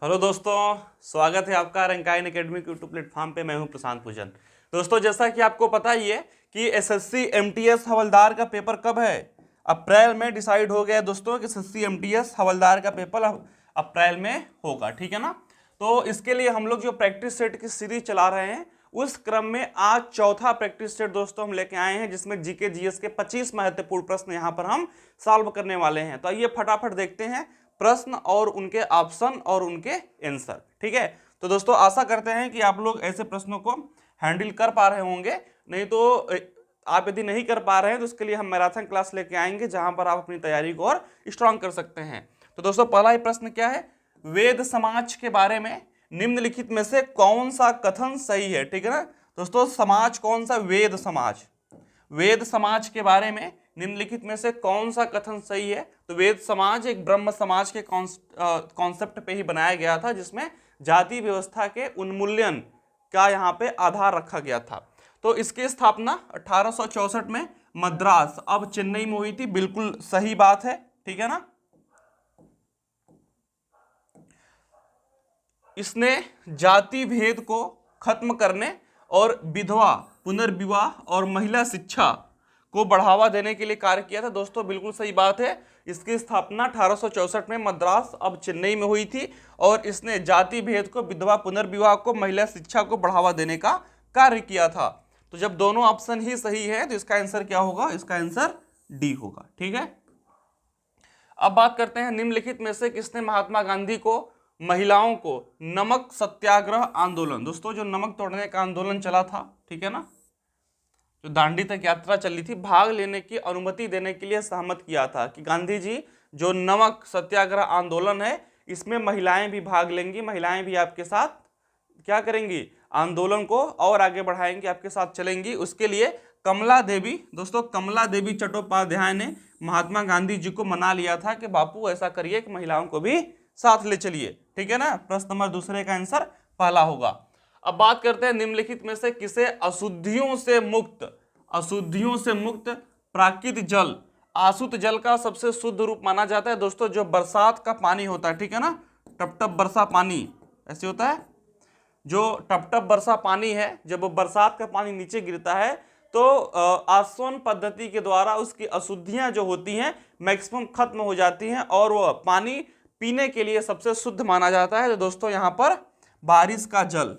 Hello दोस्तों, स्वागत है आपका रंकायन एकेडमी के यूट्यूब प्लेटफॉर्म पे। मैं हूं प्रशांत पूजन। दोस्तों, जैसा कि आपको पता ही है कि एसएससी एमटीएस हवलदार का पेपर कब है। अप्रैल में डिसाइड हो गया है दोस्तों कि एसएससी एमटीएस हवलदार का पेपर अप्रैल में होगा, ठीक है ना। तो इसके लिए हम लोग जो प्रैक्टिस सेट की सीरीज चला रहे हैं उस क्रम में आज चौथा प्रैक्टिस सेट दोस्तों हम लेके आए हैं, जिसमें जीके जीएस के 25 महत्वपूर्ण प्रश्न यहां पर हम सॉल्व करने वाले हैं। तो आइए फटाफट देखते हैं प्रश्न और उनके ऑप्शन और उनके आंसर, ठीक है। तो दोस्तों आशा करते हैं कि आप लोग ऐसे प्रश्नों को हैंडल कर पा रहे होंगे। नहीं तो आप यदि नहीं कर पा रहे हैं तो उसके लिए हम मैराथन क्लास लेके आएंगे, जहां पर आप अपनी तैयारी को और स्ट्रांग कर सकते हैं। तो दोस्तों पहला ही प्रश्न क्या है, वेद समाज के बारे में निम्नलिखित में से कौन सा कथन सही है, ठीक है ना। दोस्तों समाज कौन सा, वेद समाज। वेद समाज के बारे में निम्नलिखित में से कौन सा कथन सही है। तो वेद समाज एक ब्रह्म समाज के कॉन्सेप्ट पे ही बनाया गया था, जिसमें जाति व्यवस्था के उन्मूलन का यहाँ पे आधार रखा गया था। तो इसकी स्थापना 1864 में मद्रास अब चेन्नई में हुई थी। बिल्कुल सही बात है, ठीक है ना। इसने जाति भेद को खत्म करने और विधवा पुनर्विवाह और महिला शिक्षा को बढ़ावा देने के लिए कार्य किया था। दोस्तों बिल्कुल सही बात है। इसकी स्थापना 1864 में मद्रास अब चेन्नई में हुई थी और इसने जाति भेद को, विधवा पुनर्विवाह को, महिला शिक्षा को बढ़ावा देने का कार्य किया था। तो जब दोनों ऑप्शन ही सही है तो इसका आंसर क्या होगा, इसका आंसर डी होगा, ठीक है। अब बात करते हैं निम्नलिखित में से किसने महात्मा गांधी को महिलाओं को नमक सत्याग्रह आंदोलन, दोस्तों जो नमक तोड़ने का आंदोलन चला था, ठीक है ना, जो दांडी तक यात्रा चली थी, भाग लेने की अनुमति देने के लिए सहमत किया था कि गांधी जी जो नमक सत्याग्रह आंदोलन है इसमें महिलाएं भी भाग लेंगी, महिलाएं भी आपके साथ क्या करेंगी, आंदोलन को और आगे बढ़ाएंगी, आपके साथ चलेंगी। उसके लिए कमला देवी, दोस्तों कमला देवी चट्टोपाध्याय ने महात्मा गांधी जी को मना लिया था कि बापू ऐसा करिए कि महिलाओं को भी साथ ले चलिए, ठीक है ना। प्रश्न नंबर दूसरे का आंसर पहला होगा। अब बात करते हैं निम्नलिखित में से किसे अशुद्धियों से मुक्त प्राकृतिक जल, आसुत जल का सबसे शुद्ध रूप माना जाता है। दोस्तों जो बरसात का पानी होता है, ठीक है ना, टप टप वर्षा पानी ऐसे होता है, जो टप टप वर्षा पानी है, जब बरसात का पानी नीचे गिरता है तो आसवन पद्धति के द्वारा उसकी अशुद्धियां जो होती हैं मैक्सिमम खत्म हो जाती हैं और वह पानी पीने के लिए सबसे शुद्ध माना जाता है। तो दोस्तों यहां पर बारिश का जल,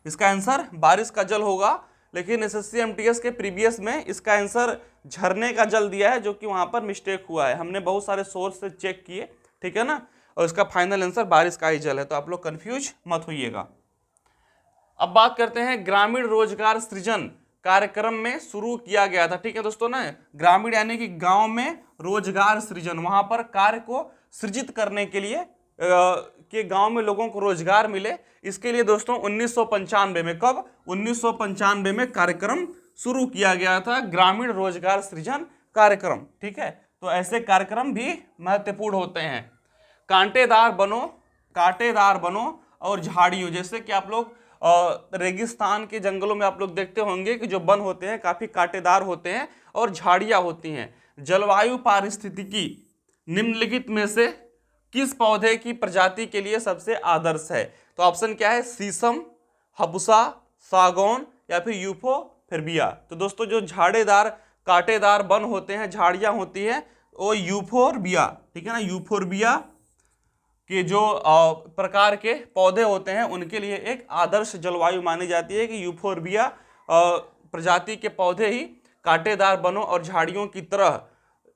इसका आंसर बारिश का जल होगा। लेकिन एसएससी एमटीएस के प्रीवियस में इसका आंसर झरने का जल दिया है, जो कि वहां पर मिस्टेक हुआ है। हमने बहुत सारे सोर्स से चेक किए, ठीक है ना, और इसका फाइनल आंसर बारिश का ही जल है। तो आप लोग कंफ्यूज मत होइएगा। अब बात करते हैं ग्रामीण रोजगार सृजन कार्यक्रम में शुरू किया गया था, ठीक है दोस्तों ना। ग्रामीण यानी कि गांव में रोजगार सृजन, वहां पर कार्य को सृजित करने के लिए कि गांव में लोगों को रोजगार मिले, इसके लिए दोस्तों 1995 में, कब, 1995 में कार्यक्रम शुरू किया गया था, ग्रामीण रोजगार सृजन कार्यक्रम, ठीक है। तो ऐसे कार्यक्रम भी महत्वपूर्ण होते हैं। कांटेदार बनों और झाड़ियों, जैसे कि आप लोग रेगिस्तान के जंगलों में आप लोग देखते होंगे कि जो वन होते हैं काफी कांटेदार होते हैं और झाड़ियां होती हैं। जलवायु पारिस्थितिकी निम्नलिखित में से किस पौधे की प्रजाति के लिए सबसे आदर्श है। तो ऑप्शन क्या है, शीशम, हबुसा, सागौन या फिर यूफोरबिया। तो दोस्तों जो झाड़ेदार कांटेदार वन होते हैं, झाड़ियां होती हैं, वो यूफोरबिया, ठीक है ना, यूफोरबिया के जो प्रकार के पौधे होते हैं उनके लिए एक आदर्श जलवायु मानी जाती है कि यूफोरबिया प्रजाति के पौधे ही कांटेदार वनों और झाड़ियों की तरह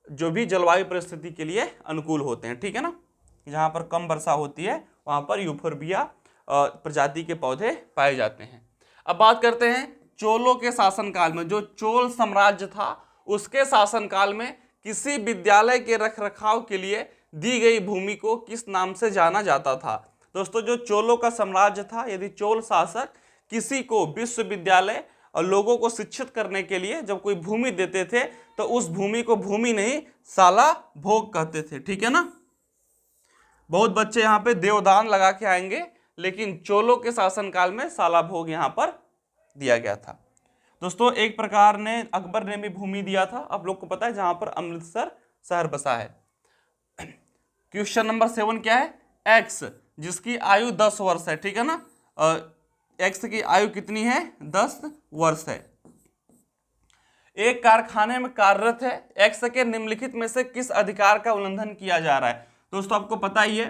जो भी जलवायु परिस्थिति के लिए अनुकूल होते हैं, ठीक है ना। जहाँ पर कम वर्षा होती है वहाँ पर यूफोरबिया प्रजाति के पौधे पाए जाते हैं। अब बात करते हैं चोलों के शासनकाल में, जो चोल साम्राज्य था उसके शासनकाल में किसी विद्यालय के रखरखाव के लिए दी गई भूमि को किस नाम से जाना जाता था। दोस्तों जो चोलों का साम्राज्य था, यदि चोल शासक किसी को विश्वविद्यालय और लोगों को शिक्षित करने के लिए जब कोई भूमि देते थे तो उस भूमि को भूमि नहीं साला भोग कहते थे, ठीक है ना। बहुत बच्चे यहाँ पे देवदान लगा के आएंगे, लेकिन चोलों के शासनकाल में साला भोग यहाँ पर दिया गया था। दोस्तों एक प्रकार ने अकबर ने भी भूमि दिया था, आप लोग को पता है, जहां पर अमृतसर शहर बसा है। क्वेश्चन नंबर 7 क्या है, एक्स जिसकी आयु 10 वर्ष है, ठीक है ना, एक्स की आयु कितनी है, 10 वर्ष है, एक कारखाने में कार्यरत है, एक्स के निम्नलिखित में से किस अधिकार का उल्लंघन किया जा रहा है। दोस्तों आपको पता ही है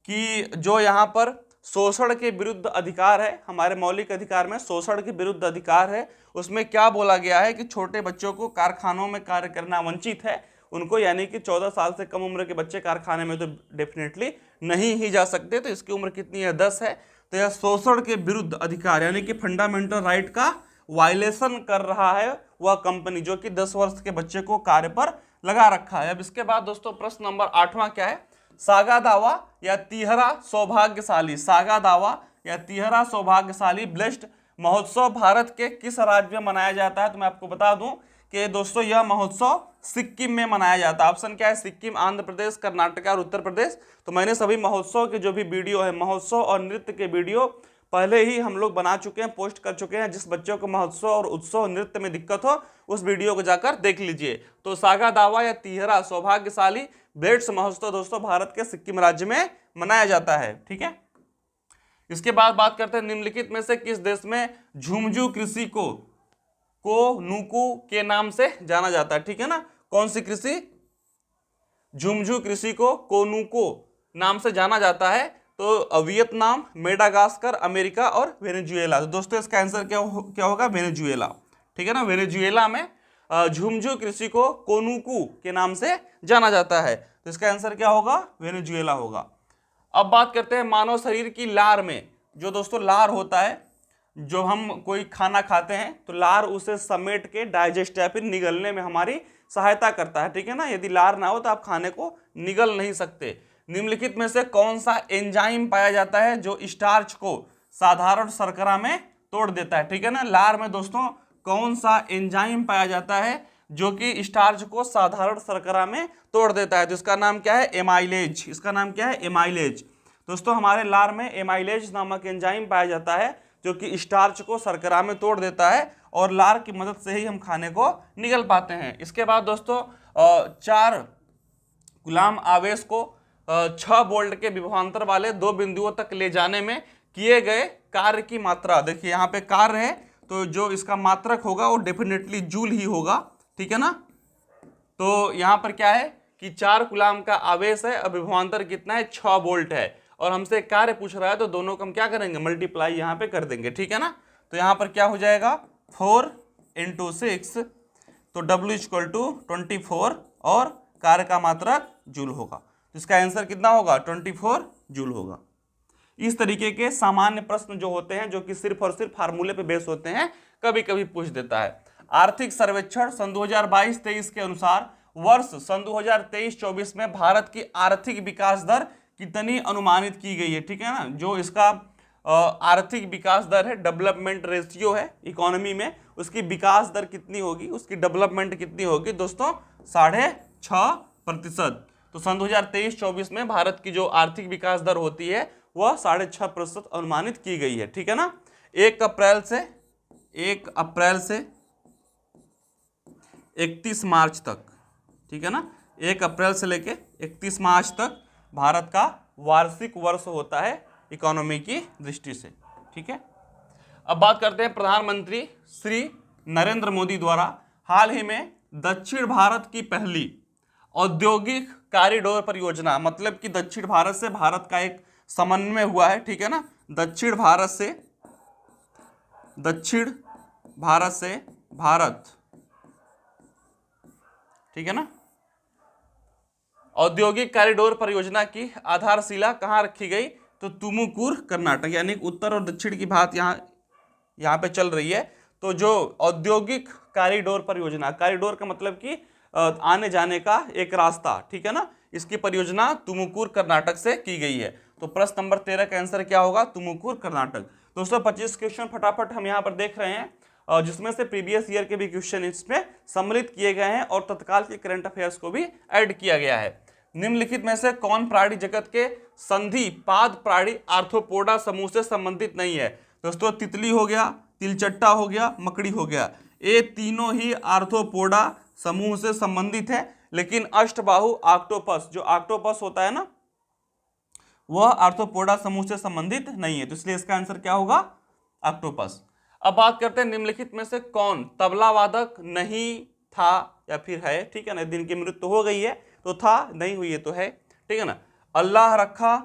कि जो यहाँ पर शोषण के विरुद्ध अधिकार है, हमारे मौलिक अधिकार में शोषण के विरुद्ध अधिकार है, उसमें क्या बोला गया है कि छोटे बच्चों को कारखानों में कार्य करना वंचित है उनको, यानी कि 14 साल से कम उम्र के बच्चे कारखाने में तो डेफिनेटली नहीं ही जा सकते, तो इसकी उम्र कितनी है, 10 है। तो यह शोषण के विरुद्ध अधिकार यानी कि फंडामेंटल राइट का वायलेशन कर रहा है वह कंपनी जो कि 10 वर्ष के बच्चे को कार्य पर लगा रखा है। अब इसके बाद दोस्तों प्रश्न नंबर 8वां क्या है, सागा दावा या तिहरा सौभाग्यशाली, सागा दावा या तिहरा सौभाग्यशाली ब्लेस्ड महोत्सव भारत के किस राज्य में मनाया जाता है। तो मैं आपको बता दूं कि दोस्तों यह महोत्सव सिक्किम में मनाया जाता है। ऑप्शन क्या है, सिक्किम, आंध्र प्रदेश, कर्नाटक और उत्तर प्रदेश। तो मैंने सभी महोत्सव के जो भी वीडियो है, महोत्सव और नृत्य के वीडियो पहले ही हम लोग बना चुके हैं, पोस्ट कर चुके हैं। जिस बच्चों को महोत्सव और उत्सव नृत्य में दिक्कत हो उस वीडियो को जाकर देख लीजिए। तो सागा दावा या तिहरा सौभाग्यशाली ब्लेड्स महोत्सव दोस्तों भारत के सिक्किम राज्य में मनाया जाता है, ठीक है। इसके बाद बात करते हैं निम्नलिखित में से किस देश में झुमझू कृषि को कोनुकू के नाम से जाना जाता है, ठीक है ना। कौन सी कृषि, झुमझू कृषि को कोनुको नाम से जाना जाता है। तो वियतनाम, मेडागास्कर, अमेरिका और वेनेजुएला। तो दोस्तों इसका आंसर क्या होगा, वेनेजुएला, ठीक है ना। वेनेजुएला में झुमझू कृषि को कोनुकू के नाम से जाना जाता है, तो इसका आंसर क्या होगा, वेनेजुएला होगा। अब बात करते हैं मानव शरीर की लार में, जो दोस्तों लार होता है, जो हम कोई खाना खाते हैं तो लार उसे समेट के डाइजेस्ट या फिर निगलने में हमारी सहायता करता है, ठीक है ना। यदि लार ना हो तो आप खाने को निगल नहीं सकते। निम्नलिखित में से कौन सा एंजाइम पाया जाता है जो स्टार्च को साधारण शर्करा में तोड़ देता है, ठीक है ना। लार में दोस्तों कौन सा एंजाइम पाया जाता है जो कि स्टार्च को साधारण शर्करा में तोड़ देता है। तो इसका नाम क्या है, एमाइलेज। इसका नाम क्या है, एमाइलेज। दोस्तों हमारे लार में एमाइलेज नामक एंजाइम पाया जाता है जो कि स्टार्च को शर्करा में तोड़ देता है और लार की मदद से ही हम खाने को निगल पाते हैं। इसके बाद दोस्तों 4 गुलाम आवेश को 6 वोल्ट के विभवांतर वाले 2 बिंदुओं तक ले जाने में किए गए कार्य की मात्रा, देखिए यहाँ पे कार्य है तो जो इसका मात्रक होगा वो डेफिनेटली जूल ही होगा, ठीक है ना। तो यहाँ पर क्या है कि 4 कूलाम का आवेश है और विभवांतर कितना है, 6 वोल्ट है, और हमसे कार्य पूछ रहा है तो दोनों को हम क्या करेंगे, मल्टीप्लाई यहाँ पे कर देंगे, ठीक है ना। तो यहाँ पर क्या हो जाएगा 4 × 6, तो W = 24 और कार्य का मात्रक जूल होगा। तो इसका आंसर कितना होगा, 24 जूल होगा। इस तरीके के सामान्य प्रश्न जो होते हैं जो कि सिर्फ और सिर्फ फार्मूले पे बेस होते हैं, कभी कभी पूछ देता है। आर्थिक सर्वेक्षण सन 2022-23 के अनुसार वर्ष सन 2023-24 में भारत की आर्थिक विकास दर कितनी अनुमानित की गई है, ठीक है ना। जो इसका आर्थिक विकास दर है, डेवलपमेंट रेशियो है इकोनॉमी में, उसकी विकास दर कितनी होगी, उसकी डेवलपमेंट कितनी होगी दोस्तों, 6.5%। तो सन 2023-24 में भारत की जो आर्थिक विकास दर होती है वह 6.5% अनुमानित की गई है, ठीक है ना। 1 अप्रैल से 31 मार्च तक, ठीक है ना, 1 अप्रैल से लेके 31 मार्च तक भारत का वार्षिक वर्ष होता है इकोनॉमी की दृष्टि से, ठीक है। अब बात करते हैं प्रधानमंत्री श्री नरेंद्र मोदी द्वारा हाल ही में दक्षिण भारत की पहली औद्योगिक कॉरिडोर परियोजना, मतलब कि दक्षिण भारत से भारत का एक समन्वय हुआ है, ठीक है ना। दक्षिण भारत से भारत, ठीक है ना। औद्योगिक कॉरिडोर परियोजना की आधारशिला कहाँ रखी गई, तो तुमुकूर कर्नाटक, यानी उत्तर और दक्षिण की बात यहाँ पे चल रही है। तो जो औद्योगिक कॉरिडोर परियोजना, कॉरिडोर का मतलब कि आने जाने का एक रास्ता, ठीक है ना, इसकी परियोजना तुमुकूर कर्नाटक से की गई है। तो प्रश्न नंबर 13 का आंसर क्या होगा, तुमुकूर कर्नाटक। दोस्तों 25 क्वेश्चन फटाफट हम यहाँ पर देख रहे हैं, जिसमें से प्रीवियस ईयर के भी क्वेश्चन इसमें सम्मिलित किए गए हैं और तत्काल के करंट अफेयर्स को भी ऐड किया गया है। निम्नलिखित में से कौन प्राणी जगत के संधि पाद प्राणी आर्थ्रोपोडा समूह से संबंधित नहीं है। दोस्तों तितली हो गया, तिलचट्टा हो गया, मकड़ी हो गया, ये तीनों ही आर्थ्रोपोडा समूह से संबंधित है। लेकिन अष्टबाहु ऑक्टोपस, जो ऑक्टोपस होता है ना, वह आर्थ्रोपोडा समूह से संबंधित नहीं है, तो इसलिए इसका आंसर क्या होगा, ऑक्टोपस। अब बात करते हैं निम्नलिखित में से कौन तबला वादक नहीं था या फिर है, ठीक है ना। दिन की मृत्यु हो गई है तो था, नहीं हुई है तो है, ठीक है ना। अल्लाह रखा,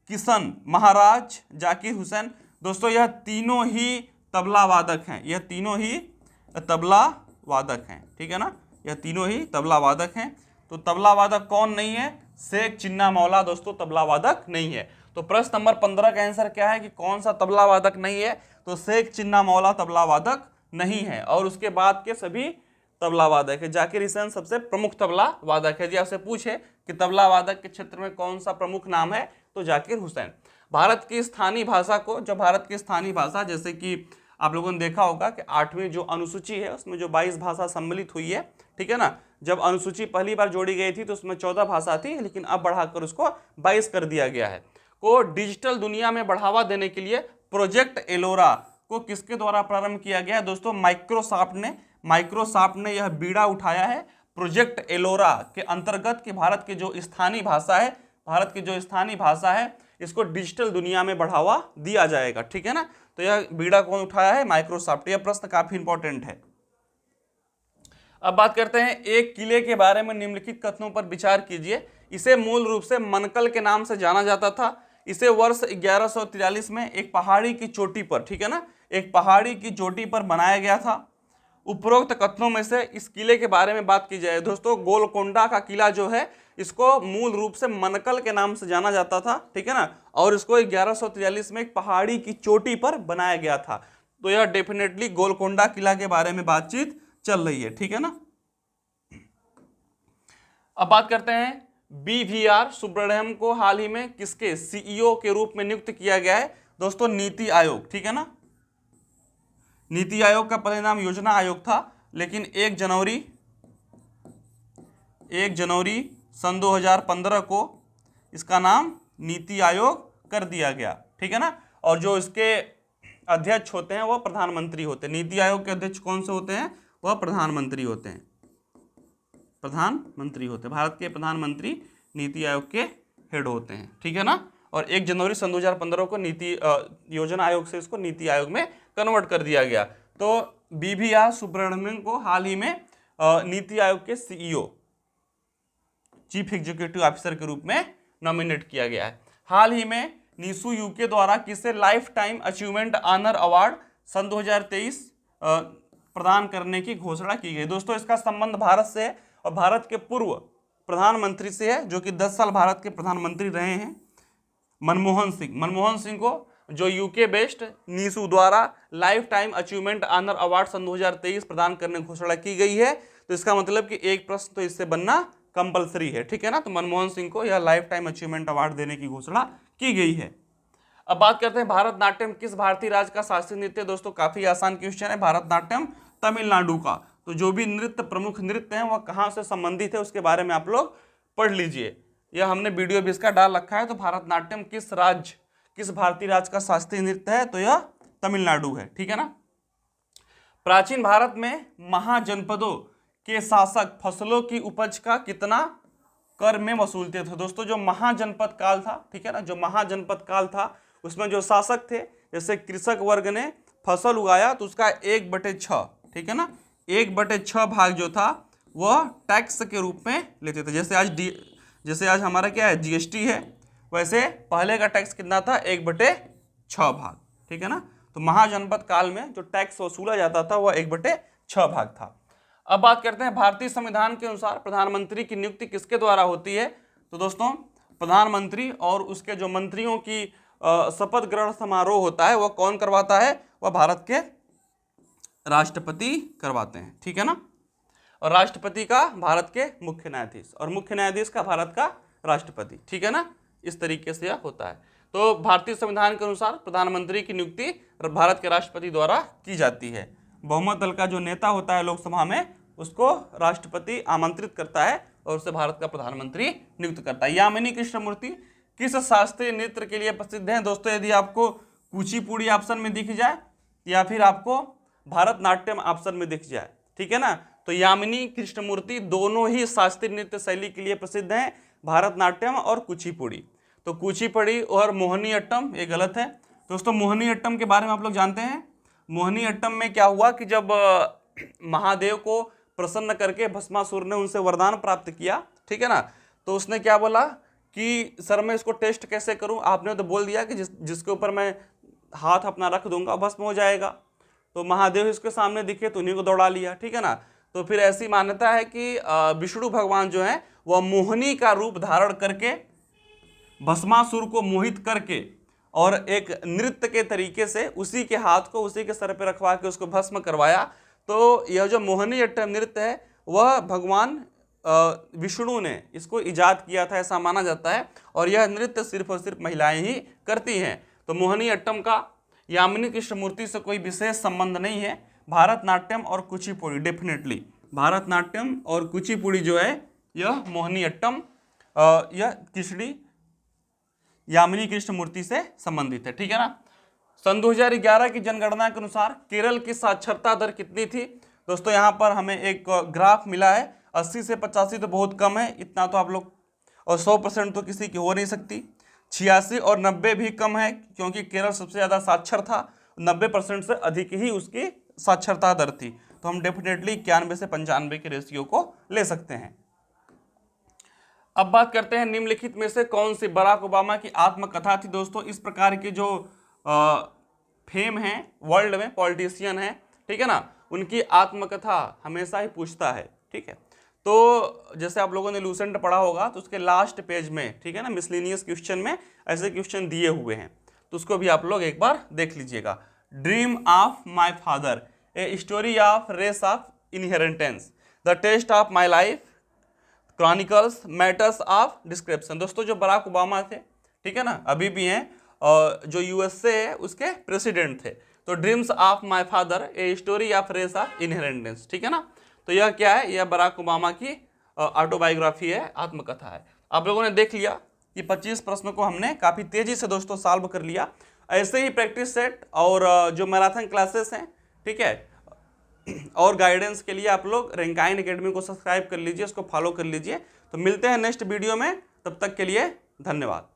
किशन, महाराज, जाकिर हुसैन। दोस्तों यह तीनों ही तबला वादक हैं, यह तीनों ही तबला वादक हैं, ठीक है ना, यह तीनों ही तबला वादक हैं। तो तबला वादक कौन नहीं है, शेख चिन्ना मौला दोस्तों तबला वादक नहीं है। तो प्रश्न नंबर 15 का आंसर क्या है कि कौन सा तबला वादक नहीं है, तो शेख चिन्ना मौला तबला वादक नहीं है, और उसके बाद के सभी तबला वादक है। जाकिर हुसैन सबसे प्रमुख तबला वादक है। जी आपसे पूछे कि तबला वादक के क्षेत्र में कौन सा प्रमुख नाम है, तो जाकिर हुसैन। भारत की स्थानीय भाषा को, जो भारत की स्थानीय भाषा, जैसे कि आप लोगों ने देखा होगा कि 8वीं जो अनुसूची है उसमें जो 22 भाषा सम्मिलित हुई है, ठीक है ना। जब अनुसूची पहली बार जोड़ी गई थी तो उसमें 14 भाषा थी, लेकिन अब बढ़ाकर उसको 22 कर दिया गया है। को डिजिटल दुनिया में बढ़ावा देने के लिए प्रोजेक्ट एलोरा को किसके द्वारा प्रारंभ किया गया है, दोस्तों माइक्रोसॉफ्ट ने यह बीड़ा उठाया है प्रोजेक्ट एलोरा के अंतर्गत कि भारत की जो स्थानीय भाषा है इसको डिजिटल दुनिया में बढ़ावा दिया जाएगा, ठीक है ना। तो यह बीड़ा कौन उठाया है, माइक्रोसॉफ्ट। यह प्रश्न काफी इंपॉर्टेंट है। अब बात करते हैं एक किले के बारे में, निम्नलिखित कथनों पर विचार कीजिए। इसे मूल रूप से मनकल के नाम से जाना जाता था। इसे वर्ष 1143 में एक पहाड़ी की चोटी पर, ठीक है ना, एक पहाड़ी की चोटी पर बनाया गया था। उपरोक्त कथनों में से इस किले के बारे में बात की जाए दोस्तों, गोलकोंडा का किला जो है इसको मूल रूप से मनकल के नाम से जाना जाता था, ठीक है ना, और इसको 1143 में एक पहाड़ी की चोटी पर बनाया गया था। तो यह डेफिनेटली गोलकोंडा किला के बारे में बातचीत चल रही है, ठीक है ना। अब बात करते हैं BVR सुब्रमण्यम को हाल ही में किसके CEO के रूप में नियुक्त किया गया है, दोस्तों नीति आयोग, ठीक है ना। नीति आयोग का पहले नाम योजना आयोग था, लेकिन 1 जनवरी सन 2015 को इसका नाम नीति आयोग कर दिया गया, ठीक है ना। और जो इसके अध्यक्ष होते हैं वह प्रधानमंत्री होते हैं। नीति आयोग के अध्यक्ष कौन से होते हैं, वह प्रधानमंत्री होते हैं, भारत के प्रधानमंत्री नीति आयोग के हेड होते हैं, ठीक है ना। और 1 जनवरी सन 2015 को नीति योजना आयोग से इसको नीति आयोग में कन्वर्ट कर दिया गया। तो BVR सुब्रमण्यम को हाल ही में नीति आयोग के CEO, चीफ एग्जीक्यूटिव ऑफिसर के रूप में नॉमिनेट किया गया है। हाल ही में नीसू यूके द्वारा किसे lifetime achievement honour award सन 2023 प्रदान करने की घोषणा की गई। दोस्तों इसका संबंध भारत से है और भारत के पूर्व प्रधानमंत्री से है, जो कि 10 साल भारत के प्रधानमंत्री रहे हैं, मनमोहन सिंह को जो यूके बेस्ड नीसू द्वारा lifetime achievement honour award सन 2023 प्रदान करने की घोषणा की गई है। तो इसका मतलब कि एक प्रश्न तो इससे बनना कंपलसरी है, ठीक है ना। तो मनमोहन सिंह को यह लाइफ टाइम अचीवमेंट अवार्ड देने की घोषणा की गई है। अब बात करते हैं भारतनाट्यम किस भारतीय राज्य का शास्त्रीय नृत्य। दोस्तों काफी आसान क्वेश्चन है, भारतनाट्यम तमिलनाडु का। तो जो भी नृत्य प्रमुख नृत्य हैं वह कहाँ से संबंधित है उसके बारे में आप लोग पढ़ लीजिए, यह हमने वीडियो भी इसका डाल रखा है। तो भारतनाट्यम किस भारतीय राज्य का शास्त्रीय नृत्य है, तो यह तमिलनाडु है, ठीक है ना। प्राचीन भारत में महाजनपदों के शासक फसलों की उपज का कितना कर में वसूलते थे। दोस्तों जो महाजनपद काल था, ठीक है ना, जो महाजनपद काल था उसमें जो शासक थे, जैसे कृषक वर्ग ने फसल उगाया तो उसका 1/6, ठीक है ना, 1/6 भाग जो था वह टैक्स के रूप में लेते थे। जैसे आज हमारा क्या है GST है, वैसे पहले का टैक्स कितना था 1/6 भाग, ठीक है ना। तो महाजनपद काल में जो टैक्स वसूला जाता था वह 1/6 भाग था। अब बात करते हैं भारतीय संविधान के अनुसार प्रधानमंत्री की नियुक्ति किसके द्वारा होती है। तो दोस्तों प्रधानमंत्री और उसके जो मंत्रियों की शपथ ग्रहण समारोह होता है वह कौन करवाता है, वह भारत के राष्ट्रपति करवाते हैं, ठीक है ना। और राष्ट्रपति का भारत के मुख्य न्यायाधीश और मुख्य न्यायाधीश का भारत का राष्ट्रपति, ठीक है ना। इस तरीके से यह होता है। तो भारतीय संविधान के अनुसार प्रधानमंत्री की नियुक्ति भारत के राष्ट्रपति द्वारा की जाती है। बहुमत दल का जो नेता होता है लोकसभा में उसको राष्ट्रपति आमंत्रित करता है और उसे भारत का प्रधानमंत्री नियुक्त करता है। यामिनी कृष्णमूर्ति किस शास्त्रीय नृत्य के लिए प्रसिद्ध हैं। दोस्तों यदि आपको कुचिपुड़ी ऑप्शन में दिख जाए या फिर आपको भारतनाट्यम ऑप्शन में दिख जाए, ठीक है ना, तो यामिनी कृष्णमूर्ति दोनों ही शास्त्रीय नृत्य शैली के लिए प्रसिद्ध हैं, भारतनाट्यम और कुचिपुड़ी। तो कुचिपुड़ी और मोहिनीअट्टम ये गलत है। दोस्तों मोहिनीअट्टम के बारे में आप लोग जानते हैं, मोहिनीअट्टम में क्या हुआ कि जब महादेव को प्रसन्न करके भस्मासुर ने उनसे वरदान प्राप्त किया, ठीक है ना, तो उसने क्या बोला कि सर मैं इसको टेस्ट कैसे करूं, आपने तो बोल दिया कि जिसके ऊपर मैं हाथ अपना रख दूंगा भस्म हो जाएगा। तो महादेव इसके सामने दिखे तो उन्हीं को दौड़ा लिया, ठीक है ना। तो फिर ऐसी मान्यता है कि विष्णु भगवान जो है वह मोहिनी का रूप धारण करके भस्मासुर को मोहित करके और एक नृत्य के तरीके से उसी के हाथ को उसी के सर पे रखवा के उसको भस्म करवाया। तो यह जो मोहिनीअट्टम नृत्य है वह भगवान विष्णु ने इसको इजाद किया था, ऐसा माना जाता है। और यह नृत्य सिर्फ और सिर्फ महिलाएं ही करती हैं। तो मोहिनीअट्टम का यामिनी कृष्णमूर्ति से कोई विशेष संबंध नहीं है। भारतनाट्यम और कुचिपुड़ी, डेफिनेटली भारतनाट्यम और कुचिपुड़ी जो है यह मोहिनीअट्टम यह किसडी यामिनी कृष्णमूर्ति से संबंधित है, ठीक है ना। सन 2011 की जनगणना के अनुसार केरल की साक्षरता दर कितनी थी? दोस्तों यहाँ पर हमें एक ग्राफ मिला है, 80 से 85 तो बहुत कम है, इतना तो आप लोग, और 100% तो किसी की हो नहीं सकती। 86 और 90 भी कम है, क्योंकि केरल सबसे ज़्यादा साक्षर था, 90% से अधिक ही उसकी साक्षरता दर थी। तो हम डेफिनेटली 91 से 95 के रेशियो को ले सकते हैं। अब बात करते हैं निम्नलिखित में से कौन सी बराक ओबामा की आत्मकथा थी। दोस्तों इस प्रकार के जो फेम हैं वर्ल्ड में, पॉलिटिशियन हैं, ठीक है ना, उनकी आत्मकथा हमेशा ही पूछता है, ठीक है। तो जैसे आप लोगों ने लूसेंट पढ़ा होगा तो उसके लास्ट पेज में, ठीक है ना, मिसलेनियस क्वेश्चन में ऐसे क्वेश्चन दिए हुए हैं, तो उसको भी आप लोग एक बार देख लीजिएगा। Dream of my father, a story of race of inheritance, the test of my life, chronicles, matters of description. दोस्तों जो बराक ओबामा थे, ठीक है ना, अभी भी हैं, और जो यूएसए है उसके प्रेसिडेंट थे। तो dreams of my father, a story of race of inheritance, ठीक है ना। तो यह क्या है? यह बराक ओबामा की ऑटोबायोग्राफी है, आत्मकथा है। आप लोगों ने देख लिया कि 25 प्रश्नों को हमने काफ़ी तेज़ी से दोस्तों सॉल्व कर लिया। ऐसे ही प्रैक्टिस सेट और जो मैराथन क्लासेस हैं, ठीक है, और गाइडेंस के लिए आप लोग रैंकाइन एकेडमी को सब्सक्राइब कर लीजिए, उसको फॉलो कर लीजिए। तो मिलते हैं नेक्स्ट वीडियो में, तब तक के लिए धन्यवाद।